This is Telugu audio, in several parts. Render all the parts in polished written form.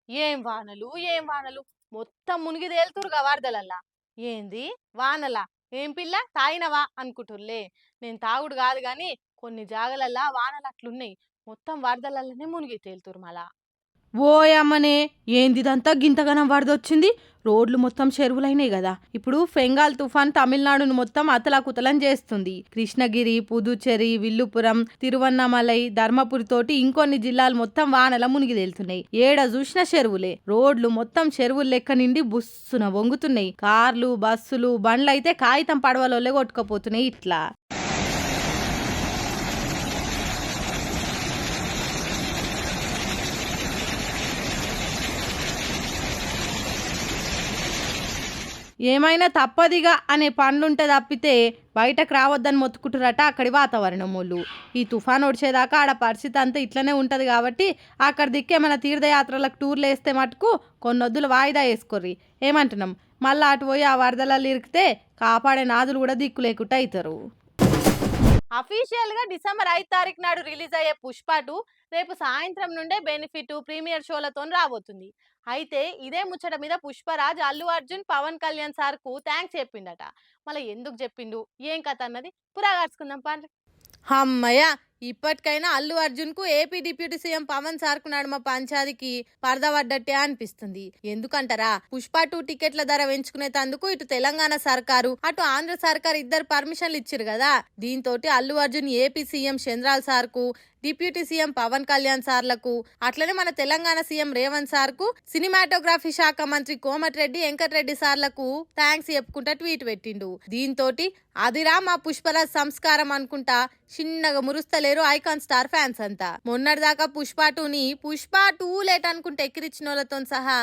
ఏం వానలు మొత్తం మునిగి తేలుతురుగా వరదలల్లా. ఏంది వానలా? ఏం పిల్ల తాగినవా అనుకుంటుర్లే. నేను తాగుడు కాదు గాని కొన్ని జాగలల్లా వానలు అట్లున్నాయి. మొత్తం వరదలల్లనే మునిగి తేలుతురు మళ్ళా. ఓయమ్మనే ఏందిదంతా గింతగనం వరదొచ్చింది. రోడ్లు మొత్తం చెరువులైనాయి కదా. ఇప్పుడు ఫెంగాల్ తుఫాన్ తమిళనాడును మొత్తం అతలాకుతలం చేస్తుంది. కృష్ణగిరి, పుదుచ్చేరి, విల్లుపురం, తిరువన్నమలై, ధర్మపురి తోటి ఇంకొన్ని జిల్లాలు మొత్తం వానల మునిగి తేలుతున్నాయి. ఏడ చూసిన చెరువులే. రోడ్లు మొత్తం చెరువులు లెక్క నిండి బుస్సున వంగుతున్నాయి. కార్లు, బస్సులు, బండ్లు అయితే కాగితం పడవలోనే కొట్టుకపోతున్నాయి ఇట్లా. ఏమైనా తప్పదిగా అనే పనులుంటే తప్పితే బయటకు రావద్దని మొత్తుకుంటురట అక్కడి వాతావరణమోళ్ళు. ఈ తుఫాన్ వచ్చేదాకా ఆడ పరిస్థితి అంతా ఇట్లనే ఉంటుంది కాబట్టి అక్కడ దిక్కేమైనా తీర్థయాత్రలకు టూర్లు వేస్తే మటుకు కొన్నొద్దులు వాయిదా వేసుకోర్రి. ఏమంటున్నాం? మళ్ళీ అటు పోయి ఆ వరదలలో ఇరికితే కాపాడే నాదులు కూడా దిక్కు లేకుండా అవుతారు. అఫీషియల్ గా డిసెంబర్ 5 నాడు రిలీజ్ అయ్యే పుష్ప 2 రేపు సాయంత్రం నుండే బెనిఫిట్ ప్రీమియర్ షోలతో రాబోతుంది. అయితే ఇదే ముచ్చట మీద పుష్పరాజ్ అల్లు అర్జున్ పవన్ కళ్యాణ్ సార్ కు థ్యాంక్స్ చెప్పిండట. మళ్ళీ ఎందుకు చెప్పిండు ఏం కథ అన్నది పురాగార్చుకుందాం పాండ్రి. అమ్మయ్య, ఇప్పటికైనా అల్లు అర్జున్ కు AP deputy CM Pawan sir కు నడుమ పంచాదికి పరదవడ్డట్టే అనిపిస్తుంది. ఎందుకంటారా, పుష్ప 2 టికెట్ల ధర పెంచుకునేందుకు ఇటు తెలంగాణ సర్కారు అటు ఆంధ్ర సర్కారు ఇద్దరు పర్మిషన్లు ఇచ్చారు కదా. దీంతో అల్లు అర్జున్ ఏపీ సీఎం చంద్రాల్ సార్ కు, డిప్యూటీ సీఎం పవన్ కళ్యాణ్ సార్లకు, అట్లనే మన తెలంగాణ సీఎం రేవంత్ సార్ కు, సినిమాటోగ్రఫీ శాఖ మంత్రి కోమటిరెడ్డి వెంకటరెడ్డి సార్లకు థ్యాంక్స్ చెప్పుకుంటా ట్వీట్ పెట్టిండు. దీంతో అదిరా మా పుష్పరాజ్ సంస్కారం అనుకుంటా చిన్నగా మురుస్తలేరు ఐకాన్ స్టార్ ఫ్యాన్స్ అంతా. మొన్నటిదాకా పుష్ప 2ని పుష్ప 2 లేట్ అనుకుంటే ఎక్కిరిచ్చిన వాళ్ళతో సహా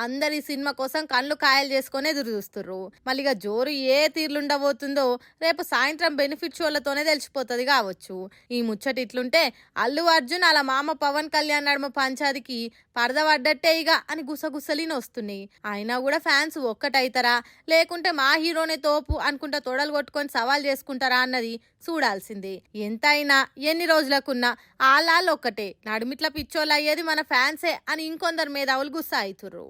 అందరి సినిమా కోసం కళ్ళు కాయలు చేసుకుని ఎదురు చూస్తుర్రు. మళ్ళీగా జోరు ఏ తీర్లుండబోతుందో రేపు సాయంత్రం బెనిఫిట్ షోలతోనే తెలిసిపోతుంది కావచ్చు. ఈ ముచ్చట ఇట్లుంటే అల్లు అర్జున్ అలా మామ పవన్ కళ్యాణ్ నడుమ పంచాదికి పడదపడ్డట్టే ఇక అని గుసగుసలిని వస్తున్నాయి. అయినా కూడా ఫ్యాన్స్ ఒక్కటైతారా లేకుంటే మా హీరోనే తోపు అనుకుంటా తొడలు కొట్టుకొని సవాల్ చేసుకుంటారా అన్నది చూడాల్సిందే. ఎంత అయినా ఎన్ని రోజులకున్నా ఆళ్ళొక్కటే. నడుమిట్ల పిచ్చోళ్ళు అయ్యేది మన ఫ్యాన్సే అని ఇంకొందరు మేధావులు గుస్సా అవుతుర్రు.